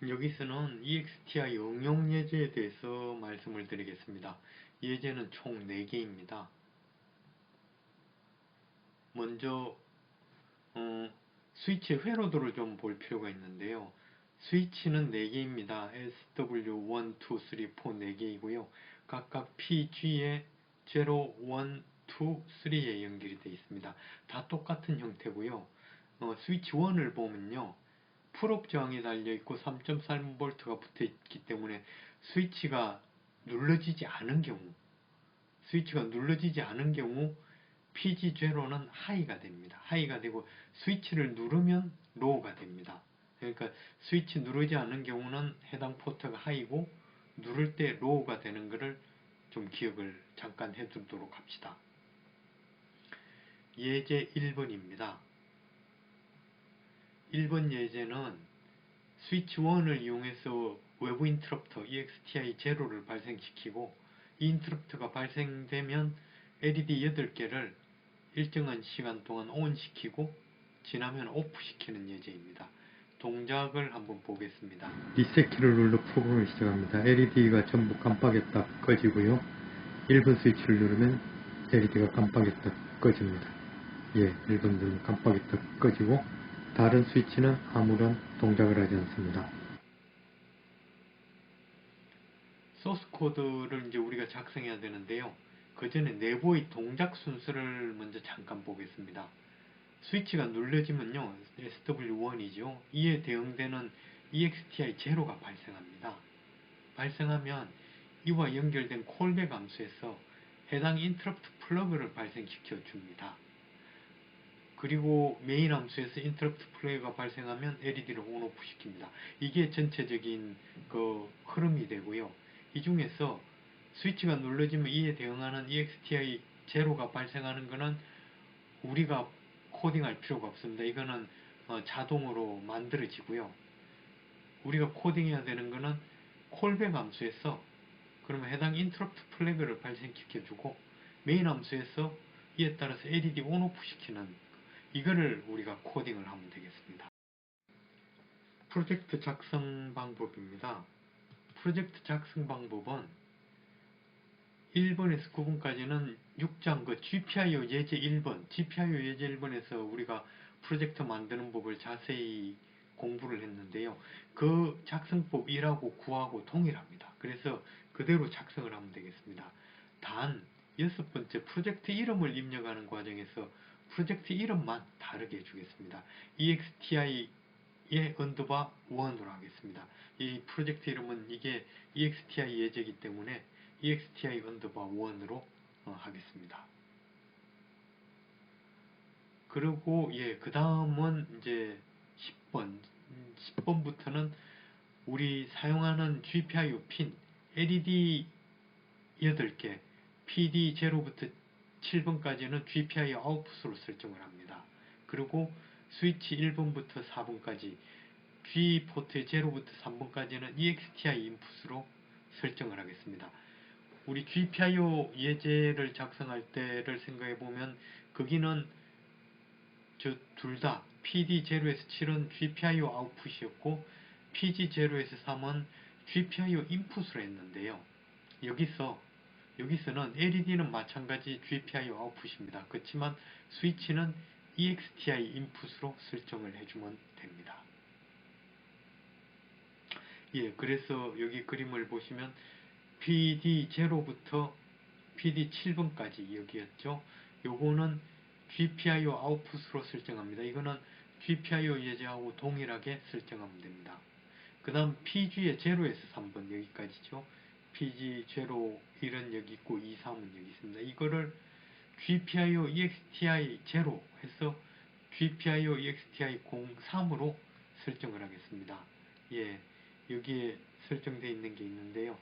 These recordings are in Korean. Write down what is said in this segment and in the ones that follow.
여기서는 EXTI 응용 예제에 대해서 말씀을 드리겠습니다. 예제는 총 4개입니다. 먼저 스위치 회로도를 좀 볼 필요가 있는데요. 스위치는 4개입니다. SW1, 2, 3, 4 4개이고요. 각각 PG에 0, 1, 2, 3에 연결이 되어 있습니다. 다 똑같은 형태고요. 스위치 1을 보면요. 풀업 저항이 달려있고 3.3V가 붙어있기 때문에 스위치가 눌러지지 않은 경우 PG0는 하이가 됩니다. 하이가 되고 스위치를 누르면 로우가 됩니다. 그러니까 스위치 누르지 않은 경우는 해당 포트가 하이고 누를 때 로우가 되는 것을 좀 기억을 잠깐 해두도록 합시다. 예제 1번입니다. 1번 예제는 스위치 1을 이용해서 외부 인터럽터 EXTI 0를 발생시키고 이 인터럽터가 발생되면 LED 8개를 일정한 시간 동안 ON시키고 지나면 OFF시키는 예제입니다. 동작을 한번 보겠습니다. 리셋키를 눌러 프로그램을 시작합니다. LED가 전부 깜빡였다 꺼지고요. 1번 스위치를 누르면 LED가 깜빡였다 꺼집니다. 1번 누르면 깜빡였다 꺼지고 다른 스위치는 아무런 동작을 하지 않습니다. 소스 코드를 이제 우리가 작성해야 되는데요. 그 전에 내부의 동작 순서를 먼저 잠깐 보겠습니다. 스위치가 눌러지면요, SW1이죠. 이에 대응되는 EXTI 0가 발생합니다. 발생하면 이와 연결된 콜백 함수에서 해당 인터럽트 플러그를 발생시켜 줍니다. 그리고 메인 함수에서 인터럽트 플러그가 발생하면 LED를 ON/OFF 시킵니다. 이게 전체적인 그 흐름이 되고요. 이 중에서 스위치가 눌러지면 이에 대응하는 EXTI 0가 발생하는 것은 우리가 코딩할 필요가 없습니다. 이거는 자동으로 만들어지고요. 우리가 코딩해야 되는 것은 콜백 함수에서 그러면 해당 인터럽트 플래그를 발생시켜주고 메인 함수에서 이에 따라서 LED ON/OFF 시키는 이거를 우리가 코딩을 하면 되겠습니다. 프로젝트 작성 방법입니다. 프로젝트 작성 방법은 1번에서 9번까지는 6장 그 GPIO 예제 1번, GPIO 예제 1번에서 우리가 프로젝트 만드는 법을 자세히 공부를 했는데요. 그 작성법 1하고 9하고 동일합니다. 그래서 그대로 작성을 하면 되겠습니다. 단 6번째 프로젝트 이름을 입력하는 과정에서 프로젝트 이름만 다르게 해주겠습니다. EXTI의 언더바 1으로 하겠습니다. 이 프로젝트 이름은 이게 EXTI 예제이기 때문에 EXTI 언더바 1으로 하겠습니다. 그리고 그 다음은 이제 10번부터는 우리 사용하는 GPIO 핀 LED 8개 PD 0부터 7번까지는 GPIO 아웃풋으로 설정을 합니다. 그리고 스위치 1번부터 4번까지 G포트 0부터 3번까지는 EXTI 인풋으로 설정을 하겠습니다. 우리 GPIO 예제를 작성할 때를 생각해 보면 거기는 둘 다 PD0에서 7은 GPIO 아웃풋이었고 PG0에서 3은 GPIO 인풋으로 했는데요. 여기서는 LED는 마찬가지 GPIO 아웃풋입니다. 그렇지만 스위치는 EXTI 인풋으로 설정을 해주면 됩니다. 그래서 여기 그림을 보시면 PD0부터 PD7번까지 여기였죠. 요거는 GPIO 아웃풋으로 설정합니다. 이거는 GPIO 예제하고 동일하게 설정하면 됩니다. 그 다음 PG의 0에서 3번 여기까지죠. PG0 1은 여기 있고 2, 3은 여기 있습니다. 이거를 GPIO EXTI 0 해서 GPIO EXTI 03으로 설정을 하겠습니다. 여기에 설정되어 있는 게 있는데요.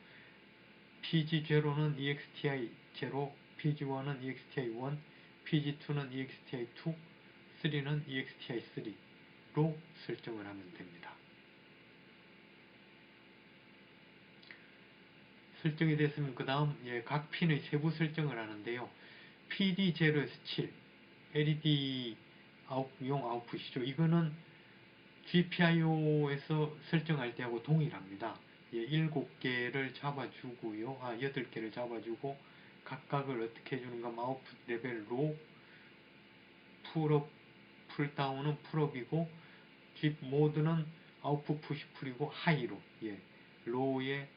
PG0는 EXTI 0, PG1은 EXTI 1, PG2는 EXTI 2, 3는 EXTI 3로 설정을 하면 됩니다. 설정이 됐으면 그 다음 각 핀의 세부 설정을 하는데요. PD0에서 7 LED 용 아웃풋이죠. 이거는 GPIO에서 설정할 때하고 동일합니다. 7개를 잡아주고요. 8개를 잡아주고 각각을 어떻게 해주는가? 아웃풋 레벨 로, 풀업, 풀다운은 풀업이고 G 모드는 아웃풋 푸시 풀이고 하이로 로우에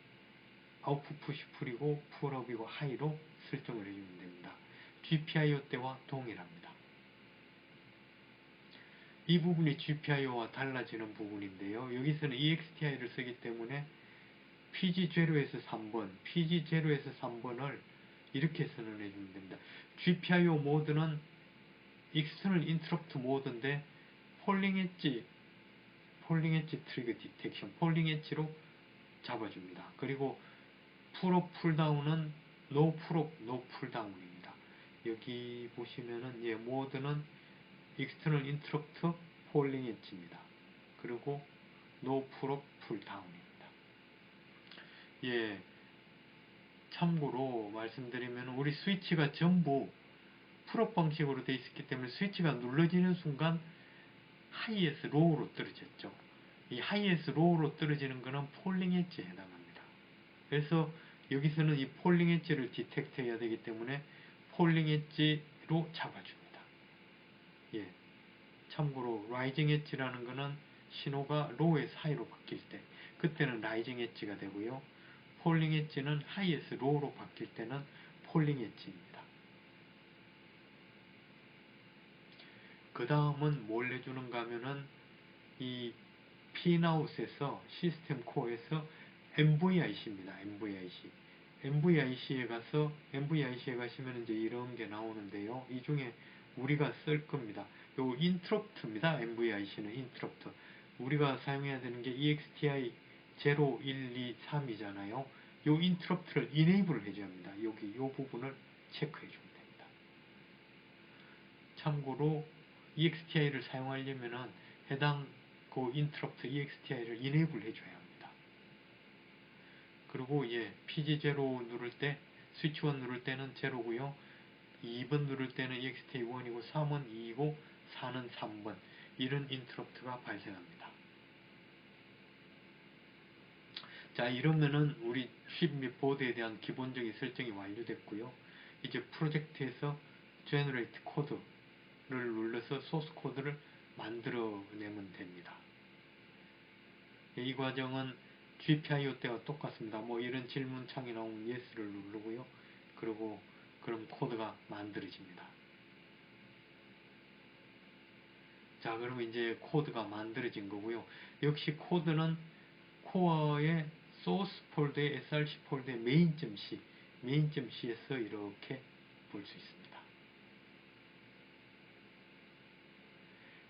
아웃풋 푸시 풀이고 풀업이고 하이로 설정을 해주면 됩니다. GPIO 때와 동일합니다. 이 부분이 GPIO와 달라지는 부분인데요. 여기서는 EXTI를 쓰기 때문에 PG0에서 3번, PG0에서 3번을 이렇게 선언해 주면 됩니다. GPIO 모드는 External Interrupt 모드인데 폴링 엣지 트리거 디텍션, 폴링 엣지로 잡아줍니다. 그리고 풀업, 풀다운은 노 풀업, 노 풀다운입니다. 여기 보시면은 모드는 External Interrupt, 폴링 엣지입니다. 그리고 노 풀업, 풀다운입니다. 참고로 말씀드리면 우리 스위치가 전부 풀업 방식으로 되어 있기 때문에 스위치가 눌러지는 순간 하이에서 로우로 떨어졌죠. 이 하이에서 로우로 떨어지는 것은 폴링 엣지에 해당합니다. 그래서 여기서는 이 폴링 엣지를 디텍트 해야 되기 때문에 폴링 엣지로 잡아줍니다. 참고로 라이징 엣지라는 것은 신호가 로우에서 하이로 바뀔 때 그때는 라이징 엣지가 되고요. 폴링 엣지는 하이에서 로우로 바뀔 때는 폴링 엣지입니다. 그 다음은 뭘 해주는가 하면은 이 Pnaut에서 시스템 코어에서 MVIC입니다. MVIC에 가시면 이제 이런 게 나오는데요. 이 중에 우리가 쓸 겁니다. 요 인트럽트입니다. MVIC는 인트럽트. 우리가 사용해야 되는 게 EXTI 0, 1, 2, 3이잖아요. 요 인트럽트를 이네이블을 해줘야 합니다. 여기 요 부분을 체크해 주면 됩니다. 참고로 EXTI를 사용하려면은 해당 그 인트럽트 EXTI를 이네이블 해줘야 합니다. 그리고 PG0 누를 때 스위치 1 누를 때는 0고요. 2번 누를 때는 EXTI 1이고 3은 2이고 4는 3번 이런 인트럽트가 발생합니다. 자, 이러면은 우리 칩 및 보드에 대한 기본적인 설정이 완료됐고요. 이제 프로젝트에서 Generate 코드를 눌러서 소스 코드를 만들어내면 됩니다. 이 과정은 GPIO 때와 똑같습니다. 이런 질문창이 나오면 Yes를 누르고요. 그리고 그럼 코드가 만들어집니다. 자, 그러면 이제 코드가 만들어진 거고요. 역시 코드는 코어의 소스 폴더의 src 폴더의 main.c에서 이렇게 볼 수 있습니다.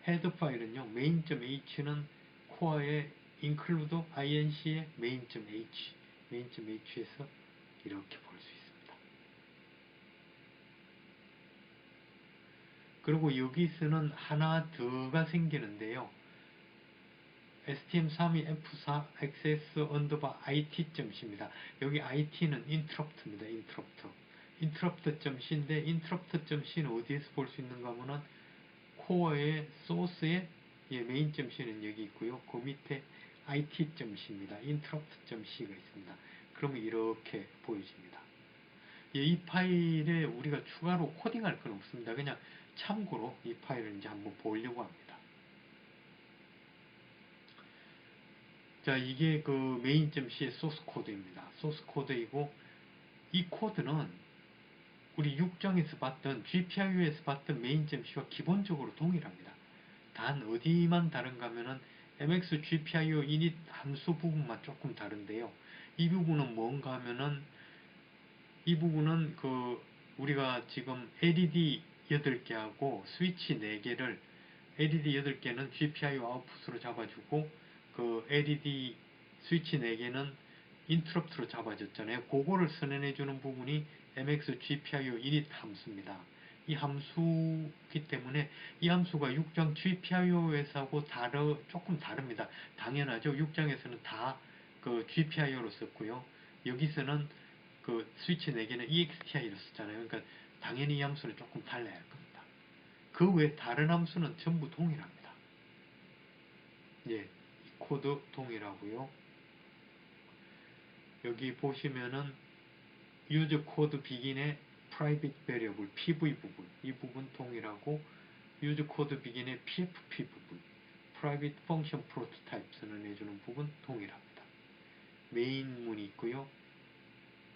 헤드 파일은요, main.h는 코어의 include inc의 main.h에서 이렇게 볼 수 있습니다. 그리고 여기서는 하나 더가 생기는데요. STM32F4 access_it.c입니다. 여기 it는 interrupt입니다. interrupt.c인데 interrupt.c는 어디에서 볼 수 있는가 하면은 코어의 소스의 main.c는 여기 있고요. 그 밑에 it.c입니다. interrupt.c가 있습니다. 그러면 이렇게 보여집니다. 이 파일에 우리가 추가로 코딩할 건 없습니다. 그냥 참고로 이 파일을 이제 한번 보려고 합니다. 자, 이게 그 main.c의 소스 코드입니다. 소스 코드이고 이 코드는 우리 6장에서 봤던 GPIO에서 봤던 main.c와 기본적으로 동일합니다. 단 어디만 다른가 하면은 MX GPIO init 함수 부분만 조금 다른데요. 이 부분은 뭔가 하면은 이 부분은 그 우리가 지금 LED 8개하고 스위치 4개를 LED 8개는 GPIO 아웃풋으로 잡아주고 그 LED 스위치 4개는 인트럽트로 잡아줬잖아요. 그거를 선언해주는 부분이 MX GPIO init 함수입니다. 이 함수기 때문에 이 함수가 6장 GPIO에서하고 조금 다릅니다. 당연하죠. 6장에서는 다 그 GPIO로 썼고요. 여기서는 그 스위치 4개는 EXTI로 썼잖아요. 그러니까 당연히 이 함수는 조금 달라야 할 겁니다. 그 외 다른 함수는 전부 동일합니다. 예, 이 코드 동일하고요. 여기 보시면은 use code begin의 private variable PV 부분, 이 부분 동일하고 use code begin의 PFP 부분, private function prototype 선언해주는 부분 동일합니다. 메인 문이 있고요.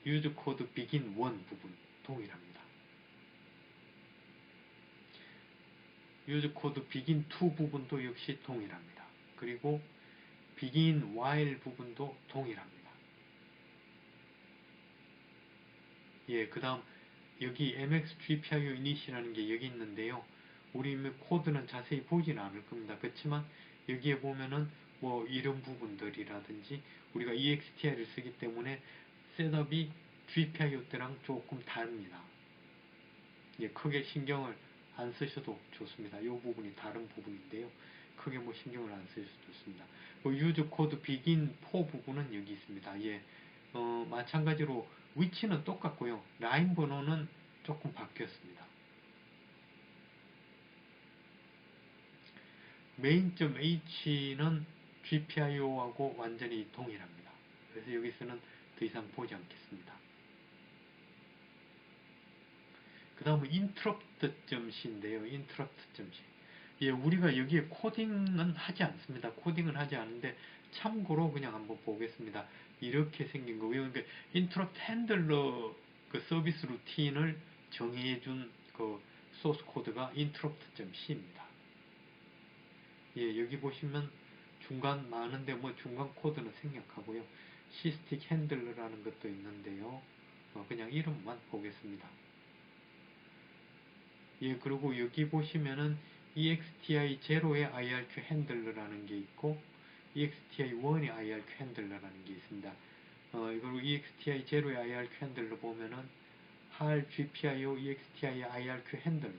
use code begin 1 부분 동일합니다. use code begin 2 부분도 역시 동일합니다. 그리고 begin while 부분도 동일합니다. 예, 그 다음 여기 MX GPIO init이라는 게 여기 있는데요. 우리 코드는 자세히 보지는 않을 겁니다. 그렇지만 여기에 보면은 뭐 이런 부분들이라든지 우리가 EXTI를 쓰기 때문에 셋업이 GPIO 때랑 조금 다릅니다. 예, 크게 신경을 안 쓰셔도 좋습니다. 이 부분이 다른 부분인데요. 크게 뭐 신경을 안 쓰셔도 좋습니다. use code begin 4 부분은 여기 있습니다. 예, 마찬가지로 위치는 똑같고요. 라인 번호는 조금 바뀌었습니다. main.h는 GPIO하고 완전히 동일합니다. 그래서 여기서는 더 이상 보지 않겠습니다. 그 다음은 interrupt.c인데요. interrupt.c. 예, 우리가 여기에 코딩은 하지 않습니다. 코딩은 하지 않는데 참고로 그냥 한번 보겠습니다. 이렇게 생긴 거고요. 그러니까 interrupt handler 그 서비스 루틴을 정의해준 그 소스 코드가 interrupt.c입니다. 예, 여기 보시면 중간 많은데 뭐 중간 코드는 생략하고요. 시스틱 핸들러라는 것도 있는데요. 그냥 이름만 보겠습니다. 예, 그리고 여기 보시면은 EXTI0의 IRQ 핸들러라는 게 있고 EXTI1의 IRQ 핸들러라는 게 있습니다. 그리고 EXTI0의 IRQ 핸들러 보면은 HAL GPIO EXTI IRQ 핸들러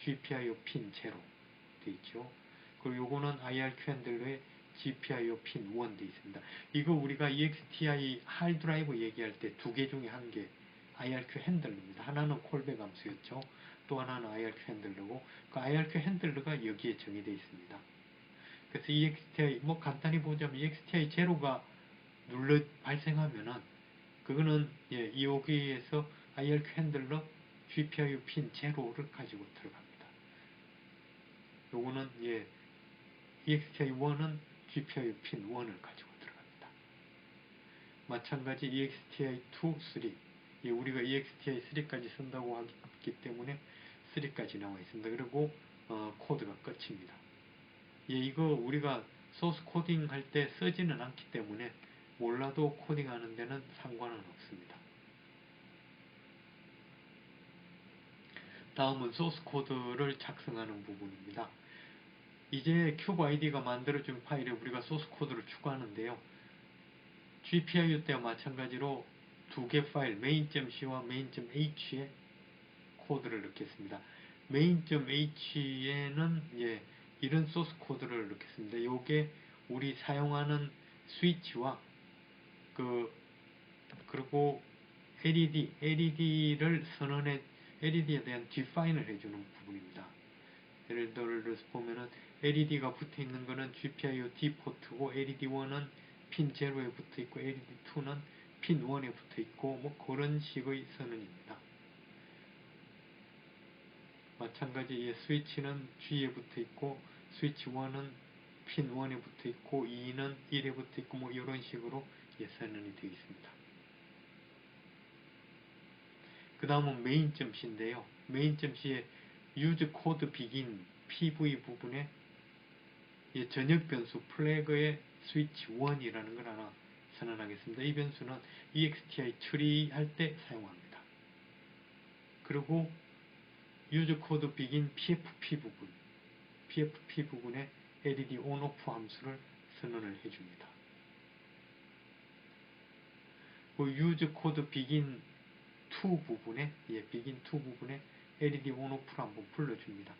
GPIO 핀 0 돼 있죠. 그리고 요거는 IRQ 핸들러의 GPIO 핀 1 돼 있습니다. 이거 우리가 EXTI HAL 드라이브 얘기할 때 두 개 중에 한 개 IRQ 핸들러입니다. 하나는 콜백 함수였죠. 또 하나는 IRQ 핸들러고 그 IRQ 핸들러가 여기에 정의되어 있습니다. 그래서 EXTI 뭐 간단히 보자면 EXTI 제로가 발생하면은 그거는 예, 여기에서 IRQ 핸들러 GPIO 핀 제로를 가지고 들어갑니다. 요거는 예, EXTI1은 GPIO 핀 1을 가지고 들어갑니다. 마찬가지 EXTI2, 3 예, 우리가 EXTI3까지 쓴다고 하기 때문에 3까지 나와 있습니다. 그리고 코드가 끝입니다. 예, 이거 우리가 소스 코딩 할 때 쓰지는 않기 때문에 몰라도 코딩하는 데는 상관은 없습니다. 다음은 소스 코드를 작성하는 부분입니다. 이제 큐브 아이디가 만들어준 파일에 우리가 소스 코드를 추가하는데요. GPIO 때와 마찬가지로 두 개 파일 main.c와 main.h에 코드를 넣겠습니다. main.h에는 예, 이런 소스 코드를 넣겠습니다. 요게 우리 사용하는 스위치와 그리고 LED를 LED에 대한 디파인을 해주는 부분입니다. 예를 들어서 보면은 LED가 붙어 있는 거는 GPIO D 포트고 LED1은 핀 0에 붙어 있고 LED2는 핀 1에 붙어 있고 뭐 그런 식의 선언입니다. 마찬가지 예, 스위치는 G에 붙어 있고 스위치 1은 핀 1에 붙어 있고 2는 1에 붙어 있고 뭐 이런 식으로 예, 선언이 되어 있습니다. 그 다음은 main.c인데요. main.c에 use code begin PV 부분에 예, 전역 변수 플래그의 스위치 1이라는 걸 하나 선언하겠습니다. 이 변수는 EXTI 처리할 때 사용합니다. 그리고 use code begin PFP 부분에 LED on-off 함수를 선언을 해줍니다. 그 use code begin 2 부분에 begin 2 부분에 LED on-off를 한번 불러줍니다.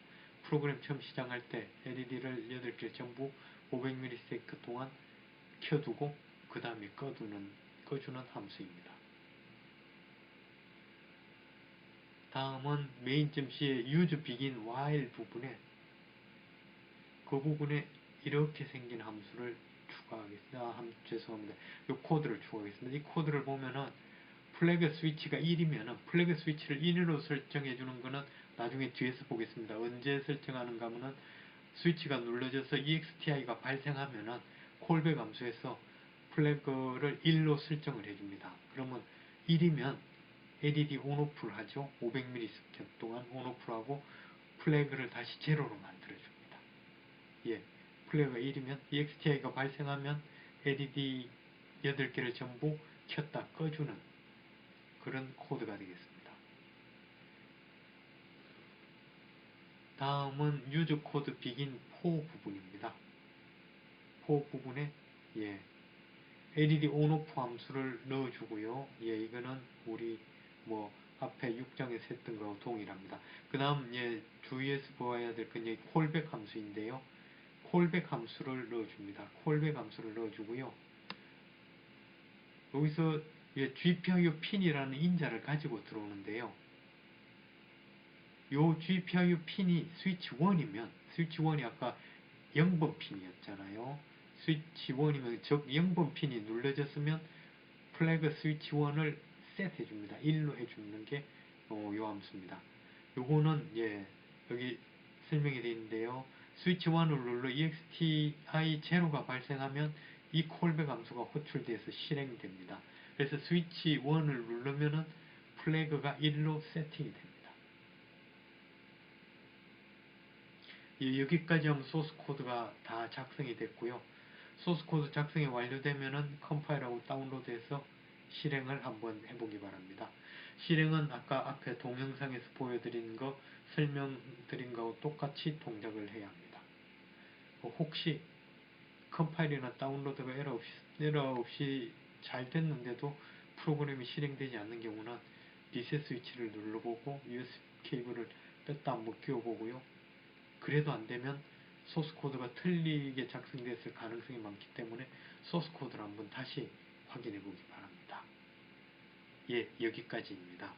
프로그램 처음 시작할 때 LED를 8개 전부 500ms 동안 켜두고 그 다음에 꺼주는 함수입니다. 다음은 main.c의 use begin while 부분에 그 부분에 이렇게 생긴 함수를 추가하겠습니다. 죄송합니다. 이 코드를 추가하겠습니다. 이 코드를 보면은 플래그 스위치가 1이면은 플래그 스위치를 1로 설정해 주는 거는 나중에 뒤에서 보겠습니다. 언제 설정하는가 하면은 스위치가 눌러져서 EXTI가 발생하면은 콜백 함수에서 플래그를 1로 설정을 해줍니다. 그러면 1이면 LED 온오프를 하죠. 500ms 동안 온오프를 하고 플래그를 다시 제로로 만들어줍니다. 예, 플래그가 1이면 EXTI가 발생하면 LED 8개를 전부 켰다 꺼주는 그런 코드가 되겠습니다. 다음은 유저 코드 비긴 포 부분입니다. 포 부분에 LED 온오프 함수를 넣어주고요. 이거는 우리 앞에 6장에서 했던 거하고 동일합니다. 그 다음 주의해서 보아야 될 건 콜백 함수인데요. 콜백 함수를 넣어줍니다. 콜백 함수를 넣어주고요. 여기서 GPIO 핀이라는 인자를 가지고 들어오는데요. 요 GPIO 핀이 스위치 1이면 스위치 1이 아까 0번 핀이었잖아요. 스위치 1이면 즉 0번 핀이 눌러졌으면 플래그 스위치 1을 셋 해줍니다. 1로 해주는 게 요 함수입니다. 요거는 여기 설명이 되어 있는데요. 스위치 1을 눌러 EXTI 제로가 발생하면 이 콜백 함수가 호출돼서 실행됩니다. 그래서 스위치 1을 누르면은 플래그가 1로 세팅이 됩니다. 여기까지 하면 소스 코드가 다 작성이 됐고요. 소스 코드 작성이 완료되면은 컴파일하고 다운로드해서 실행을 한번 해보기 바랍니다. 실행은 아까 앞에 동영상에서 보여드린 거 설명드린 거하고 똑같이 동작을 해야 합니다. 혹시 컴파일이나 다운로드가 에러 없이 잘 됐는데도 프로그램이 실행되지 않는 경우는 리셋 스위치를 눌러보고 USB 케이블을 뺐다 한번 끼워보고요. 그래도 안되면 소스 코드가 틀리게 작성됐을 가능성이 많기 때문에 소스 코드를 한번 다시 확인해 보기 바랍니다. 여기까지입니다.